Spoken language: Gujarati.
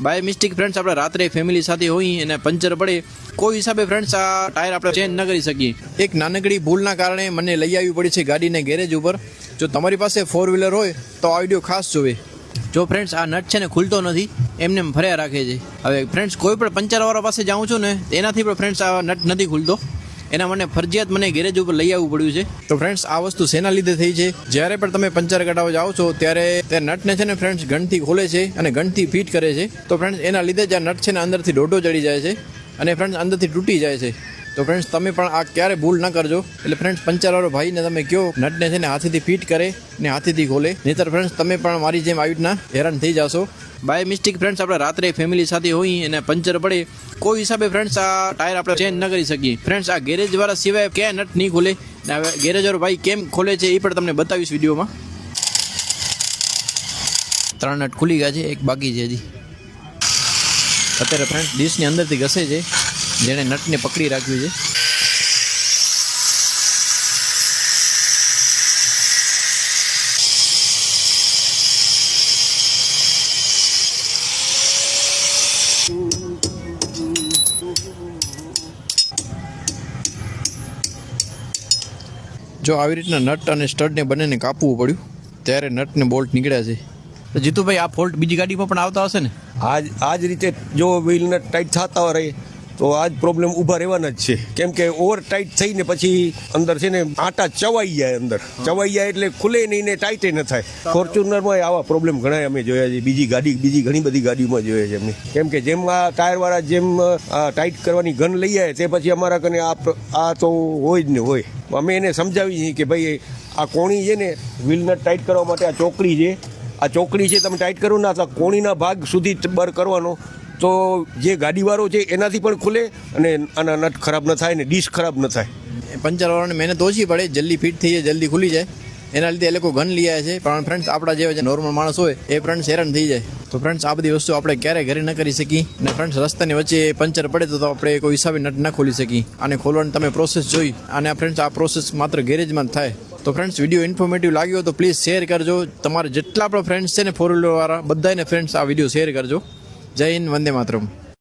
બાય મિસ્ટેક ફ્રેન્ડ્સ આપણે રાત્રે ફેમિલી સાથે હોઈ અને પંચર પડે કોઈ હિસાબે ફ્રેન્ડ્સ આ ટાયર આપણે ચેન્જ ન કરી શકીએ. એક નાનકડી ભૂલના કારણે મને લઈ આવવી પડી છે ગાડીને ગેરેજ ઉપર. જો તમારી પાસે 4 વ્હીલર હોય તો આ વિડીયો ખાસ જોવે. જો ફ્રેન્ડ્સ આ નટ છે ને ખુલતો નથી, એમને ફર્યા રાખે છે. હવે ફ્રેન્ડ્સ કોઈ પણ પંચરવાળા પાસે જાઉં છું ને એનાથી પણ ફ્રેન્ડ્સ આ નટ નથી ખુલતો. એના મને ફરજિયાત મને ગેરેજ ઉપર લઈ આવવું પડ્યું છે. તો ફ્રેન્ડ્સ આ વસ્તુ શેના લીધે થઈ છે? જ્યારે પણ તમે પંચર કઢાવવા જાઓ છો ત્યારે તે નટને છે ને ફ્રેન્ડ્સ ગનથી ખોલે છે અને ગનથી ફિટ કરે છે. તો ફ્રેન્ડ્સ એના લીધે જ આ નટ છે ને અંદરથી ડોડો ચડી જાય છે અને ફ્રેન્ડ્સ અંદરથી તૂટી જાય છે. તો ફ્રેન્ડ્સ તમે પણ આ ક્યારે ભૂલ ન કરજો. એટલે ફ્રેન્ડ્સ પંચરવાળો ભાઈને તમે કહો નટને છે ને હાથેથી ફિટ કરે ને હાથેથી ખોલે, નહીંતર ફ્રેન્ડ્સ તમે પણ મારી જેમ આવી રીતના હેરાન થઈ જશો. બાય મિસ્ટેક ફ્રેન્ડ્સ આપણે રાત્રે ફેમિલી સાથે હોઈ અને પંચર પડે કોઈ હિસાબે ફ્રેન્ડ્સ આ ટાયર આપણે ચેન્જ ન કરી શકીએ. ફ્રેન્ડ્સ આ ગેરેજ વાળા સિવાય ક્યાં નટ નહીં ખોલે ને હવે ગેરેજ વાળો ભાઈ કેમ ખોલે છે એ પણ તમને બતાવીશ વિડીયોમાં. 3 નટ ખુલી ગયા છે, એક બાકી છે હજી. અત્યારે ફ્રેન્ડ્સ ડીશની અંદરથી ઘસે છે જેણે નટને પકડી રાખ્યું છે. જો આવી રીતના નટ અને સ્ટડને બંનેને કાપવું પડ્યું ત્યારે નટને બોલ્ટ નીકળ્યા છે. તો જીતુભાઈ આ ફોલ્ટ બીજી ગાડીમાં પણ આવતા હશે ને? આ જ રીતે જો વ્હીલ નટ ટાઈટ થતા રહે તો આ જ પ્રોબ્લેમ ઊભા રહેવાના જ છે. કેમ કે ઓવર ટાઈટ થઈને પછી અંદર છે ને આટા ચવાઈ જાય, અંદર ચવાઈ જાય એટલે ખુલે નહીં ને ટાઈટે ન થાય. ફોર્ચ્યુનરમાં આવા પ્રોબ્લેમ ઘણા અમે જોયા છે, બીજી ઘણી બધી ગાડીમાં જોયા છે અમે. કેમ કે જેમ આ ટાયરવાળા જેમ ટાઈટ કરવાની ગન લઈ આવે તે પછી અમારા કને આ તો હોય જ ને હોય. અમે એને સમજાવી છીએ કે ભાઈ આ કોણી છે ને વ્હીલ નટ ટાઈટ કરવા માટે આ ચોકડી છે, આ ચોકડી છે તમે ટાઈટ કરો ને આ કોણીના ભાગ સુધી બર કરવાનો તો જે ગાડીવાળો છે એનાથી પણ ખુલે અને આના નટ ખરાબ ન થાય ને ડીશ ખરાબ ન થાય. પંચરવાળાને મહેનત ઓછી પડે, જલ્દી ફિટ થઈ જાય, જલ્દી ખુલી જાય. એના લીધે એ લોકો ગન લઈ આવ્યા છે. પણ ફ્રેન્ડ્સ આપણા જેવા જે નોર્મલ માણસ હોય એ ફ્રેન્ડ્સ હેરાન થઈ જાય. તો ફ્રેન્ડ્સ આ બધી વસ્તુ આપણે ક્યારેય ઘરે ન કરી શકીએ. અને ફ્રેન્ડ્સ રસ્તાની વચ્ચે પંચર પડે તો આપણે કોઈ હિસાબે નટ ન ખોલી શકીએ. આને ખોલવાની તમે પ્રોસેસ જોઈ અને ફ્રેન્ડ્સ આ પ્રોસેસ માત્ર ગેરેજમાં જ થાય. તો ફ્રેન્ડ્સ વિડીયો ઇન્ફોર્મેટિવ લાગ્યો તો પ્લીઝ શેર કરજો. તમારે જેટલા પણ ફ્રેન્ડ્સ છે ને 4 વ્હીલર વાળા બધાને ફ્રેન્ડ્સ આ વિડીયો શેર કરજો. જય હિન્દ, વંદે માતરમ.